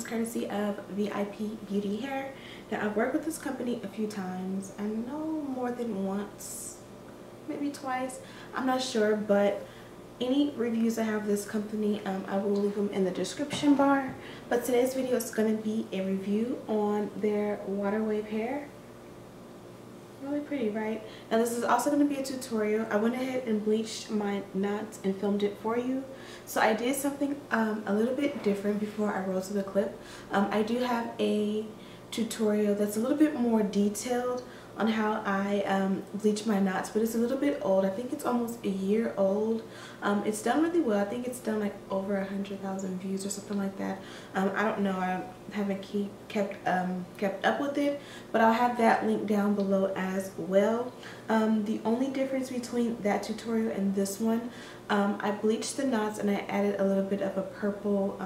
courtesy of VIP Beauty Hair. Now, I've worked with this company a few times. I know more than once, maybe twice. I'm not sure, but any reviews I have of this company, I will leave them in the description bar. But today's video is going to be a review on their water wave hair. Really pretty, right? Now this is also going to be a tutorial. I went ahead and bleached my knots and filmed it for you. So I did something a little bit different before I rolled to the clip. I do have a tutorial that's a little bit more detailed on how I bleach my knots, but it's a little bit old. I think it's almost a year old. It's done really well. I think it's done like over 100,000 views or something like that. I don't know. I haven't kept up with it, but I'll have that link down below as well. The only difference between that tutorial and this one, I bleached the knots and I added a little bit of a purple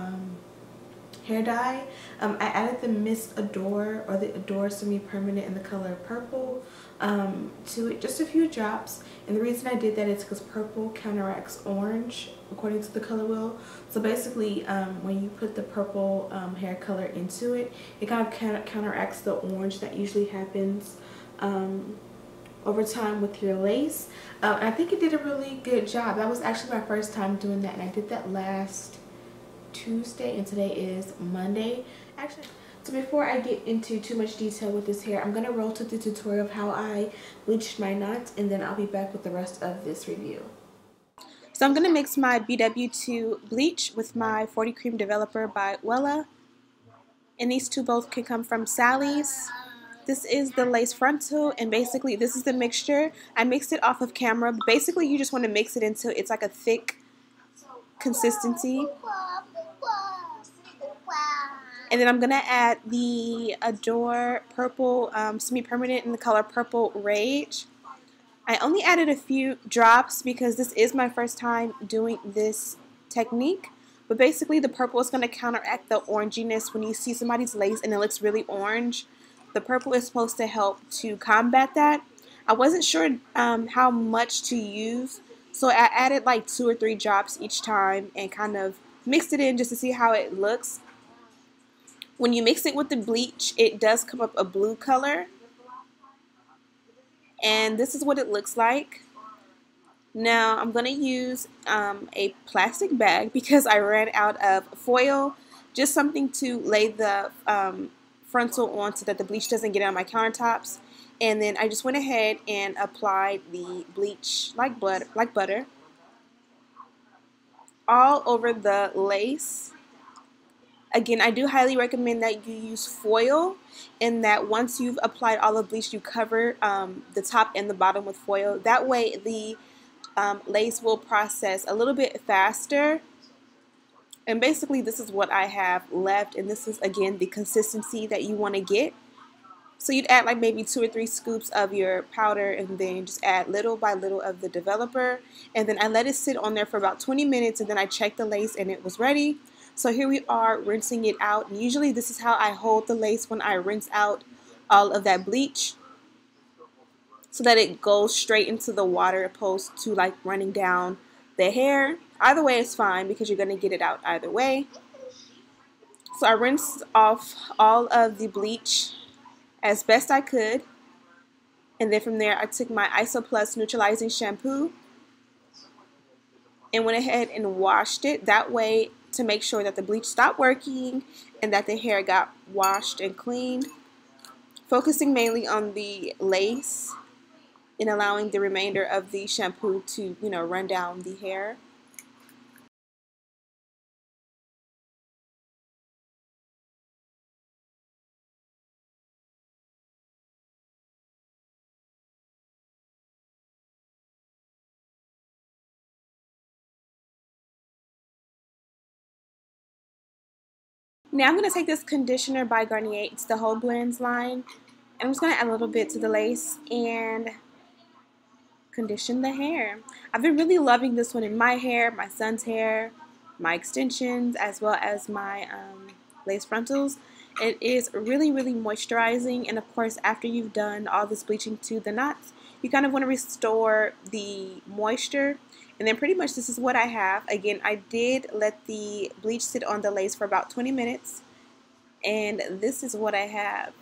hair dye. I added the Miss Adore or the Adore semi-permanent in the color purple to it, just a few drops. And the reason I did that is because purple counteracts orange according to the color wheel. So basically when you put the purple hair color into it, it kind of counteracts the orange that usually happens over time with your lace. And I think it did a really good job. That was actually my first time doing that, and I did that last Tuesday and today is Monday actually. So before I get into too much detail with this hair, I'm going to roll to the tutorial of how I bleached my knots, and then I'll be back with the rest of this review. So I'm going to mix my BW2 bleach with my 40 Cream Developer by Wella, and these two both can come from Sally's. This is the lace frontal, and basically this is the mixture. I mixed it off of camera. Basically you just want to mix it until it's like a thick consistency. And then I'm going to add the Adore Purple Semi-Permanent in the color Purple Rage. I only added a few drops because this is my first time doing this technique. But basically the purple is going to counteract the oranginess when you see somebody's lace and it looks really orange. The purple is supposed to help to combat that. I wasn't sure how much to use, so I added like 2 or 3 drops each time and kind of mixed it in just to see how it looks. When you mix it with the bleach, it does come up a blue color. And this is what it looks like. Now I'm going to use a plastic bag because I ran out of foil. Just something to lay the frontal on so that the bleach doesn't get on my countertops. And then I just went ahead and applied the bleach like butter all over the lace. Again, I do highly recommend that you use foil, and that once you've applied all the bleach, you cover the top and the bottom with foil. That way the lace will process a little bit faster. And basically this is what I have left, and this is again the consistency that you want to get. So you'd add like maybe 2 or 3 scoops of your powder, and then just add little by little of the developer. And then I let it sit on there for about 20 minutes, and then I checked the lace and it was ready. So here we are rinsing it out, and usually this is how I hold the lace when I rinse out all of that bleach, so that it goes straight into the water opposed to like running down the hair. Either way is fine because you're going to get it out either way. So I rinsed off all of the bleach as best I could, and then from there I took my Iso Plus neutralizing shampoo and went ahead and washed it, that way to make sure that the bleach stopped working and that the hair got washed and cleaned, focusing mainly on the lace and allowing the remainder of the shampoo to, run down the hair. Now I'm going to take this conditioner by Garnier. It's the Whole Blends line. And I'm just going to add a little bit to the lace and condition the hair. I've been really loving this one in my hair, my son's hair, my extensions, as well as my lace frontals. It is really, really moisturizing. And of course, after you've done all this bleaching to the knots, you kind of want to restore the moisture. And then pretty much this is what I have. Again, I did let the bleach sit on the lace for about 20 minutes. and this is what I have.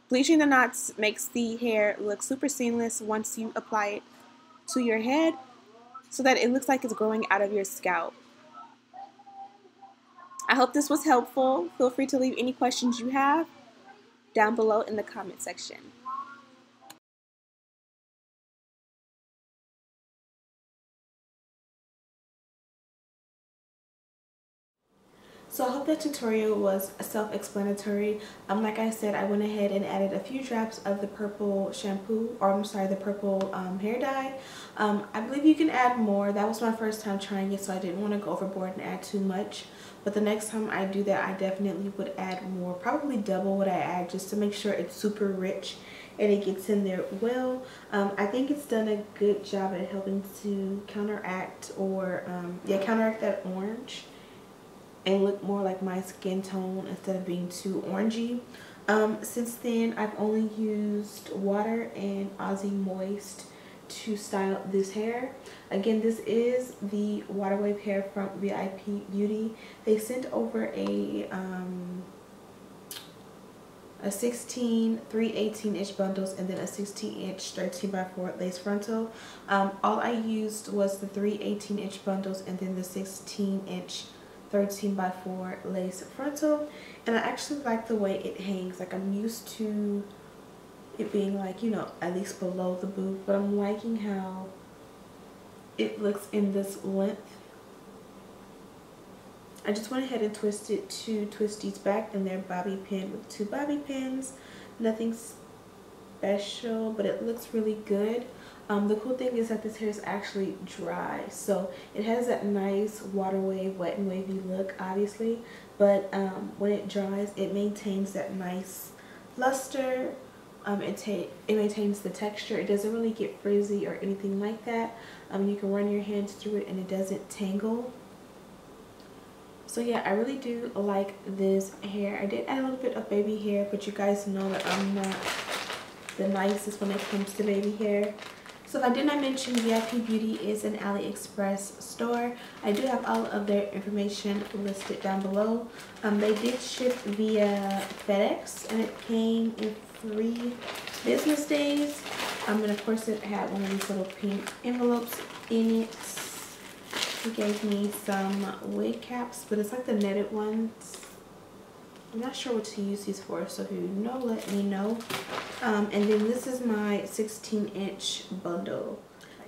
Bleaching the knots makes the hair look super seamless once you apply it to your head so that it looks like it's growing out of your scalp. I hope this was helpful. Feel free to leave any questions you have down below in the comment section. So I hope that tutorial was self-explanatory. Like I said, I went ahead and added a few drops of the purple shampoo, or I'm sorry, the purple hair dye. I believe you can add more. That was my first time trying it, so I didn't want to go overboard and add too much. But the next time I do that, I definitely would add more, probably double what I add, just to make sure it's super rich and it gets in there well. I think it's done a good job at helping to counteract counteract that orange and look more like my skin tone instead of being too orangey. Since then, I've only used water and Aussie Moist to style this hair. Again, this is the water wave hair from VIP Beauty. They sent over a 16 3/18-inch bundles and then a 16-inch 13x4 lace frontal. All I used was the 3/18-inch bundles and then the 16-inch 13x4 lace frontal, and I actually like the way it hangs. Like, I'm used to it being like, you know, at least below the boob, but I'm liking how it looks in this length. I just went ahead and twisted 2 twisties back, and they're bobby pin with 2 bobby pins. Nothing special, but it looks really good. The cool thing is that this hair is actually dry, so it has that nice water wave, wet and wavy look, obviously, but when it dries, it maintains that nice luster. It maintains the texture. It doesn't really get frizzy or anything like that. You can run your hands through it and it doesn't tangle. So yeah, I really do like this hair. I did add a little bit of baby hair, but you guys know that I'm not the nicest when it comes to baby hair. So if I did not mention, VIP Beauty is an AliExpress store. I do have all of their information listed down below. They did ship via FedEx, and it came in 3 business days. And of course it had one of these little pink envelopes in it. He gave me some wig caps, but it's like the netted ones. I'm not sure what to use these for, so if you know, let me know. And then this is my 16-inch bundle.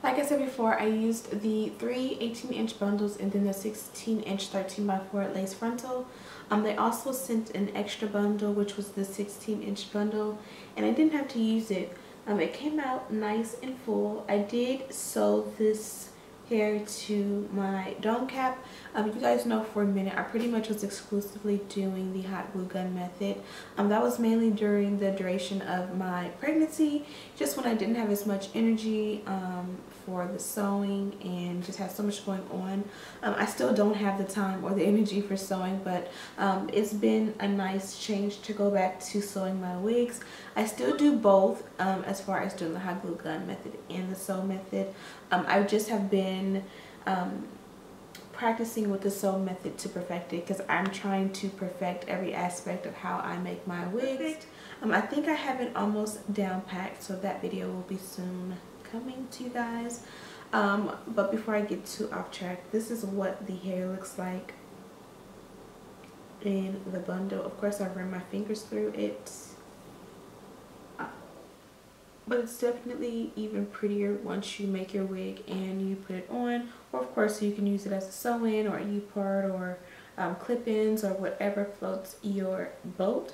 Like I said before, I used the 3 18-inch bundles and then the 16-inch 13x4 lace frontal. They also sent an extra bundle, which was the 16-inch bundle, and I didn't have to use it. It came out nice and full. I did sew this hair to my dome cap. You guys know for a minute I pretty much was exclusively doing the hot glue gun method. That was mainly during the duration of my pregnancy, just when I didn't have as much energy for the sewing and just had so much going on. I still don't have the time or the energy for sewing, but it's been a nice change to go back to sewing my wigs. I still do both as far as doing the hot glue gun method and the sew method. I just have been practicing with the sew method to perfect it, because I'm trying to perfect every aspect of how I make my wigs. I think I have it almost down packed, so that video will be soon coming to you guys. But before I get too off track, this is what the hair looks like in the bundle. Of course, I ran my fingers through it, but it's definitely even prettier once you make your wig and you put it on. Or of course you can use it as a sew-in or a U-part or clip-ins or whatever floats your boat.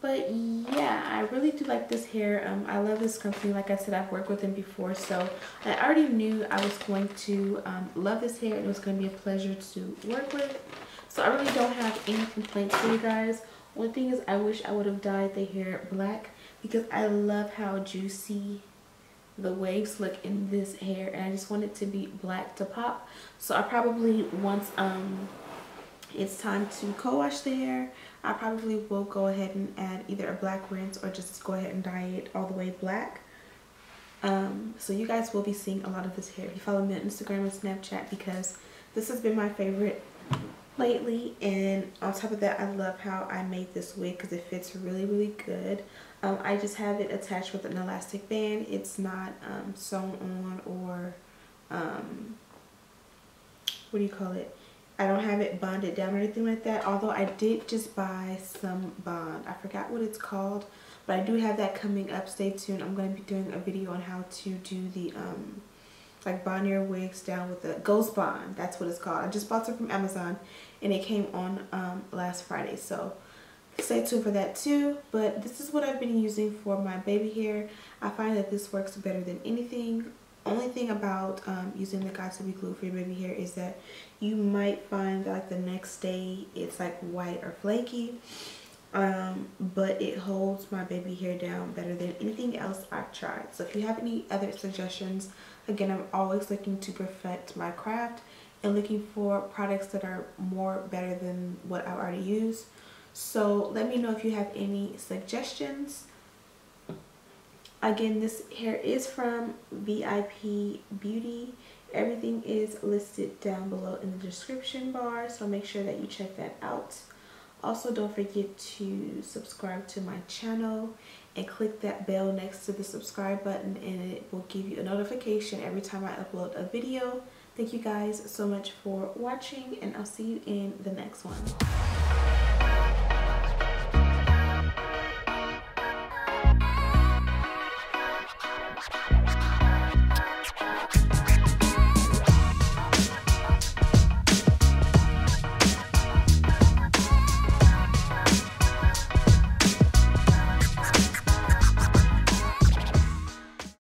But yeah, I really do like this hair. I love this company. Like I said, I've worked with them before, so I already knew I was going to love this hair and it was going to be a pleasure to work with. So I really don't have any complaints for you guys. One thing is, I wish I would have dyed the hair black, because I love how juicy the waves look in this hair, and I just want it to be black to pop. So I probably, once it's time to co-wash the hair, I probably will go ahead and add either a black rinse or just go ahead and dye it all the way black. So you guys will be seeing a lot of this hair if you follow me on Instagram and Snapchat, because this has been my favorite lately, and on top of that, I love how I made this wig because it fits really good. I just have it attached with an elastic band. It's not sewn on or what do you call it? I don't have it bonded down or anything like that, although I did just buy some bond. I forgot what it's called, but I do have that coming up. Stay tuned. I'm going to be doing a video on how to do the like bond your wigs down with the ghost bond. That's what it's called. I just bought some from Amazon and it came on last Friday, so stay tuned for that too. But this is what I've been using for my baby hair. I find that this works better than anything. Only thing about using the Got2b glue for your baby hair is that you might find that like the next day it's like white or flaky, but it holds my baby hair down better than anything else I've tried. So if you have any other suggestions, again, I'm always looking to perfect my craft and looking for products that are more better than what I already use. So let me know if you have any suggestions. Again, this hair is from VIP Beauty. Everything is listed down below in the description bar, so make sure that you check that out. Also, don't forget to subscribe to my channel and click that bell next to the subscribe button, and it will give you a notification every time I upload a video. Thank you guys so much for watching, and I'll see you in the next one.